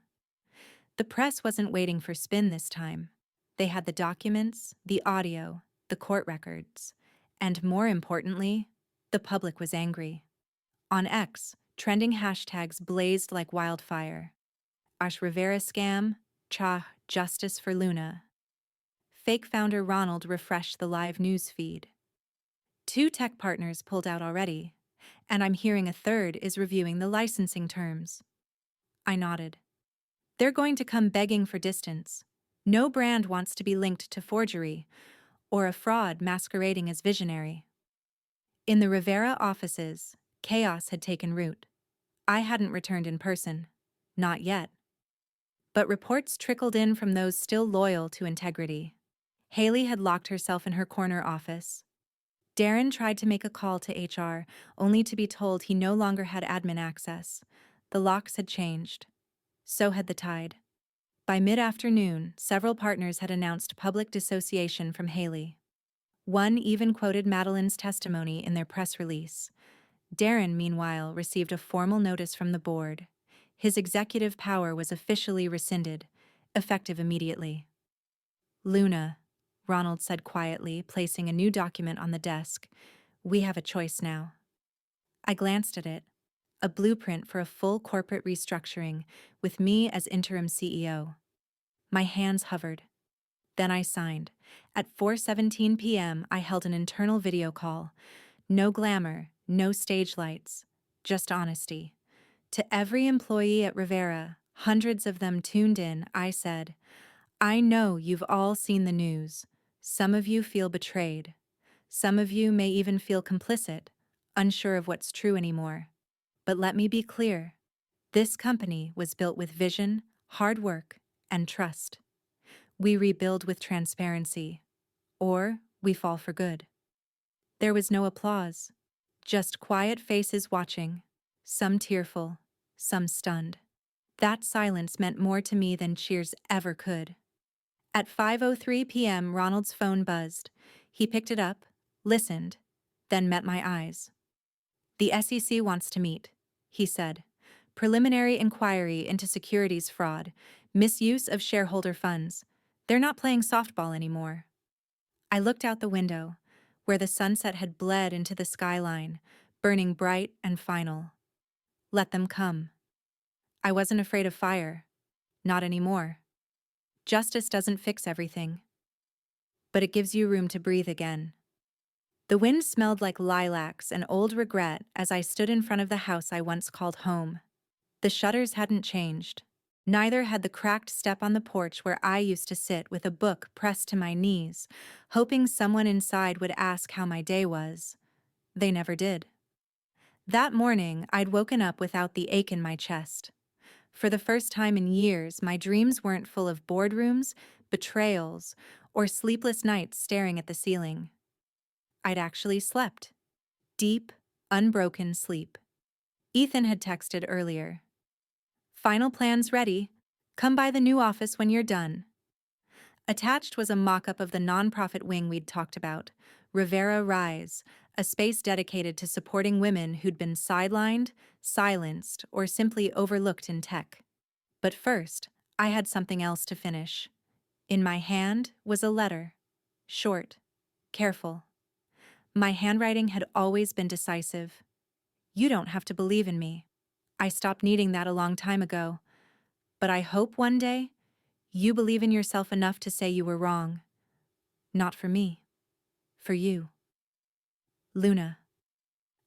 The press wasn't waiting for spin this time. They had the documents, the audio, the court records, and more importantly, the public was angry. On X, trending hashtags blazed like wildfire. Ash Rivera scam, Cha, justice for Luna. Fake founder Ronald refreshed the live news feed. 2 tech partners pulled out already, and I'm hearing a third is reviewing the licensing terms. I nodded. They're going to come begging for distance. No brand wants to be linked to forgery or a fraud masquerading as visionary. In the Rivera offices, chaos had taken root. I hadn't returned in person. Not yet. But reports trickled in from those still loyal to integrity. Haley had locked herself in her corner office. Darren tried to make a call to HR, only to be told he no longer had admin access. The locks had changed. So had the tide. By mid-afternoon, several partners had announced public dissociation from Haley. One even quoted Madeline's testimony in their press release. Darren, meanwhile, received a formal notice from the board. His executive power was officially rescinded, effective immediately. Luna, Ronald said quietly, placing a new document on the desk. We have a choice now. I glanced at it. A blueprint for a full corporate restructuring, with me as interim CEO. My hands hovered. Then I signed. At 4:17 p.m., I held an internal video call. No glamour, no stage lights, just honesty. To every employee at Rivera, hundreds of them tuned in, I said, I know you've all seen the news. Some of you feel betrayed. Some of you may even feel complicit, unsure of what's true anymore. But let me be clear. This company was built with vision, hard work, and trust. We rebuild with transparency, or we fall for good. There was no applause, just quiet faces watching, some tearful, some stunned. That silence meant more to me than cheers ever could. At 5:03 p.m., Ronald's phone buzzed. He picked it up, listened, then met my eyes. The SEC wants to meet, he said. Preliminary inquiry into securities fraud, misuse of shareholder funds. They're not playing softball anymore. I looked out the window, where the sunset had bled into the skyline, burning bright and final. Let them come. I wasn't afraid of fire. Not anymore. Justice doesn't fix everything. But it gives you room to breathe again. The wind smelled like lilacs and old regret as I stood in front of the house I once called home. The shutters hadn't changed. Neither had the cracked step on the porch where I used to sit with a book pressed to my knees, hoping someone inside would ask how my day was. They never did. That morning, I'd woken up without the ache in my chest. For the first time in years, my dreams weren't full of boardrooms, betrayals, or sleepless nights staring at the ceiling. I'd actually slept. Deep, unbroken sleep. Ethan had texted earlier. Final plans ready. Come by the new office when you're done. Attached was a mock-up of the nonprofit wing we'd talked about, Rivera Rise, a space dedicated to supporting women who'd been sidelined, silenced, or simply overlooked in tech. But first, I had something else to finish. In my hand was a letter. Short, careful. My handwriting had always been decisive. You don't have to believe in me. I stopped needing that a long time ago. But I hope one day you believe in yourself enough to say you were wrong. Not for me. For you. Luna.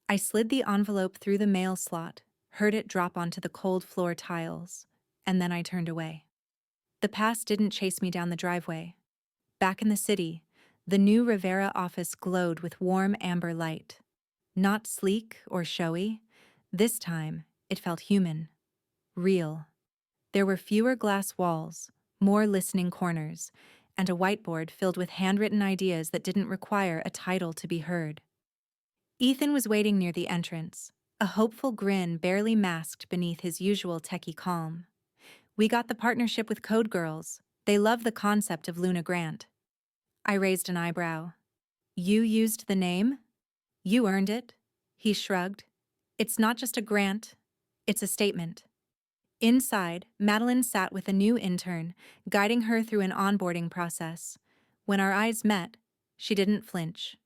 I slid the envelope through the mail slot, heard it drop onto the cold floor tiles, and then I turned away. The past didn't chase me down the driveway. Back in the city, the new Rivera office glowed with warm amber light. Not sleek or showy. This time, it felt human. Real. There were fewer glass walls, more listening corners, and a whiteboard filled with handwritten ideas that didn't require a title to be heard. Ethan was waiting near the entrance, a hopeful grin barely masked beneath his usual techie calm. We got the partnership with Code Girls. They love the concept of Luna Grant. I raised an eyebrow. You used the name? You earned it. He shrugged. It's not just a grant, it's a statement. Inside, Madeline sat with a new intern, guiding her through an onboarding process. When our eyes met, she didn't flinch.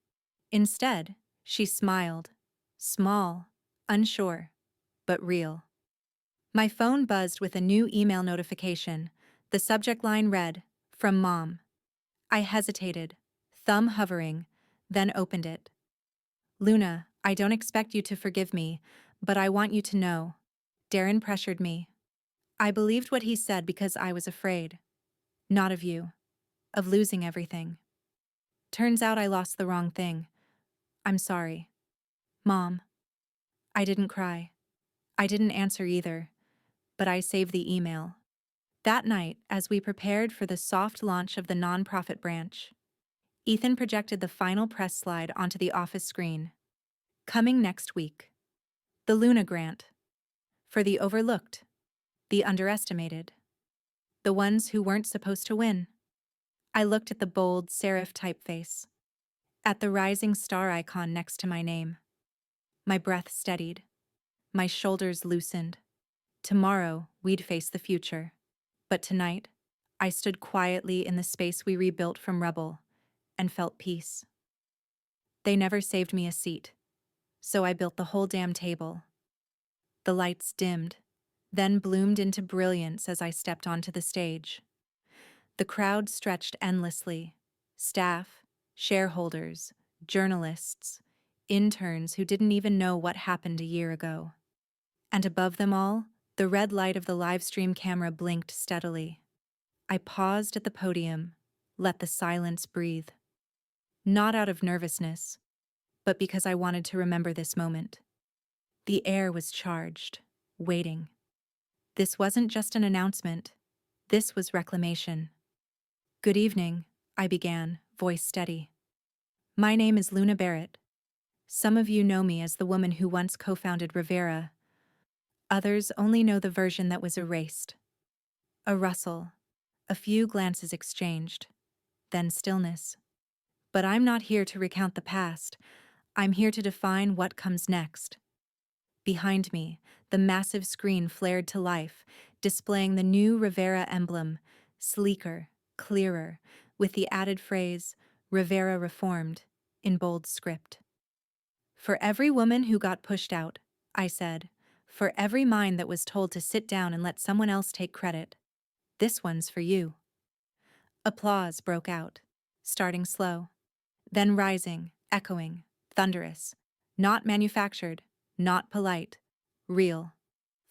Instead, she smiled. Small, unsure, but real. My phone buzzed with a new email notification. The subject line read, "From Mom." I hesitated, thumb hovering, then opened it. "Luna, I don't expect you to forgive me, but I want you to know." Darren pressured me. I believed what he said because I was afraid. Not of you. Of losing everything. Turns out I lost the wrong thing. I'm sorry. Mom. I didn't cry. I didn't answer either, but I saved the email. That night, as we prepared for the soft launch of the nonprofit branch, Ethan projected the final press slide onto the office screen. Coming next week. The Luna Grant. For the overlooked. The underestimated. The ones who weren't supposed to win. I looked at the bold serif typeface. At the rising star icon next to my name. My breath steadied. My shoulders loosened. Tomorrow, we'd face the future. But tonight, I stood quietly in the space we rebuilt from rubble and felt peace. They never saved me a seat, so I built the whole damn table. The lights dimmed, then bloomed into brilliance as I stepped onto the stage. The crowd stretched endlessly. Staff, shareholders, journalists, interns who didn't even know what happened a year ago. And above them all, the red light of the live stream camera blinked steadily. I paused at the podium, let the silence breathe. Not out of nervousness, but because I wanted to remember this moment. The air was charged, waiting. This wasn't just an announcement. This was reclamation. "Good evening," I began, voice steady. "My name is Luna Barrett. Some of you know me as the woman who once co-founded Rivera. Others only know the version that was erased. A rustle, a few glances exchanged, then stillness. But I'm not here to recount the past. I'm here to define what comes next." Behind me, the massive screen flared to life, displaying the new Rivera emblem, sleeker, clearer, with the added phrase, "Rivera Reformed," in bold script. "For every woman who got pushed out," I said, "for every mind that was told to sit down and let someone else take credit, this one's for you." Applause broke out, starting slow, then rising, echoing, thunderous, not manufactured, not polite, real.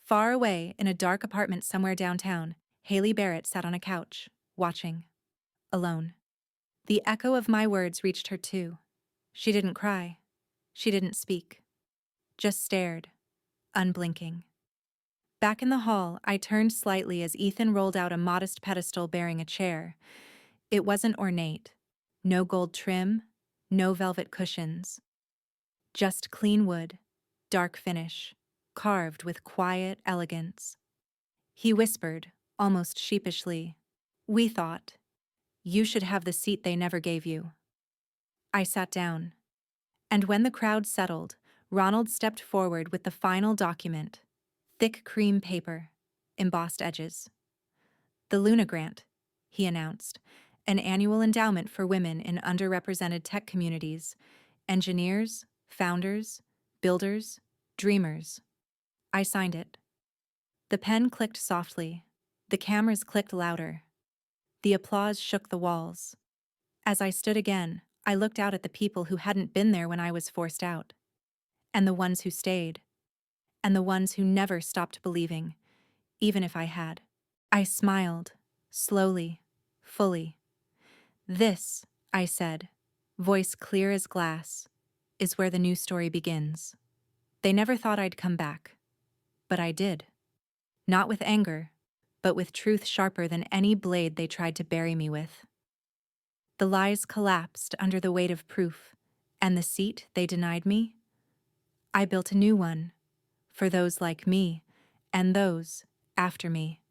Far away, in a dark apartment somewhere downtown, Haley Barrett sat on a couch, watching. Alone. The echo of my words reached her too. She didn't cry. She didn't speak. Just stared, unblinking. Back in the hall, I turned slightly as Ethan rolled out a modest pedestal bearing a chair. It wasn't ornate. No gold trim, no velvet cushions. Just clean wood, dark finish, carved with quiet elegance. He whispered, almost sheepishly, "We thought you should have the seat they never gave you." I sat down. And when the crowd settled, Ronald stepped forward with the final document. Thick cream paper, embossed edges. "The Luna Grant," he announced, "an annual endowment for women in underrepresented tech communities, engineers, founders, builders, Dreamers. I signed it. The pen clicked softly. The cameras clicked louder. The applause shook the walls. As I stood again, I looked out at the people who hadn't been there when I was forced out. And the ones who stayed. And the ones who never stopped believing, even if I had. I smiled, slowly, fully. This, I said, voice clear as glass, is where the new story begins. They never thought I'd come back. But I did. Not with anger, but with truth sharper than any blade they tried to bury me with. The lies collapsed under the weight of proof, and the seat they denied me, I built a new one, for those like me, and those after me.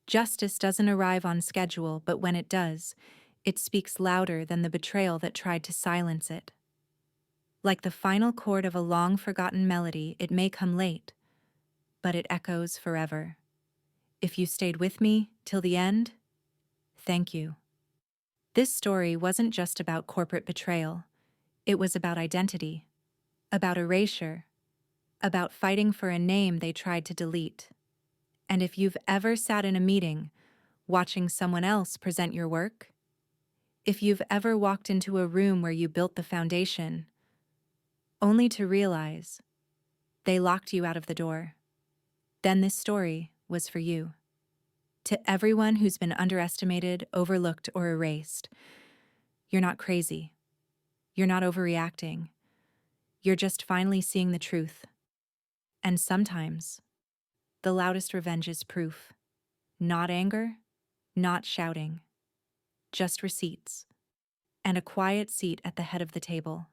Justice doesn't arrive on schedule, but when it does, it speaks louder than the betrayal that tried to silence it. Like the final chord of a long-forgotten melody, it may come late, but it echoes forever. If you stayed with me till the end, thank you. This story wasn't just about corporate betrayal. It was about identity, about erasure, about fighting for a name they tried to delete. And if you've ever sat in a meeting, watching someone else present your work, if you've ever walked into a room where you built the foundation, only to realize they locked you out of the door, then this story was for you. To everyone who's been underestimated, overlooked, or erased, you're not crazy. You're not overreacting. You're just finally seeing the truth. And sometimes, the loudest revenge is proof. Not anger, not shouting, just receipts, and a quiet seat at the head of the table.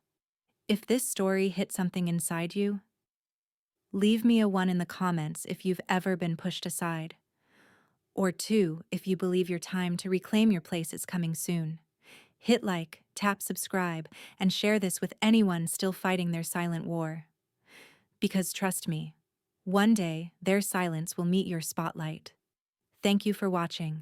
If this story hit something inside you, leave me a 1 in the comments if you've ever been pushed aside. Or 2 if you believe your time to reclaim your place is coming soon. Hit like, tap subscribe, and share this with anyone still fighting their silent war. Because trust me, one day their silence will meet your spotlight. Thank you for watching.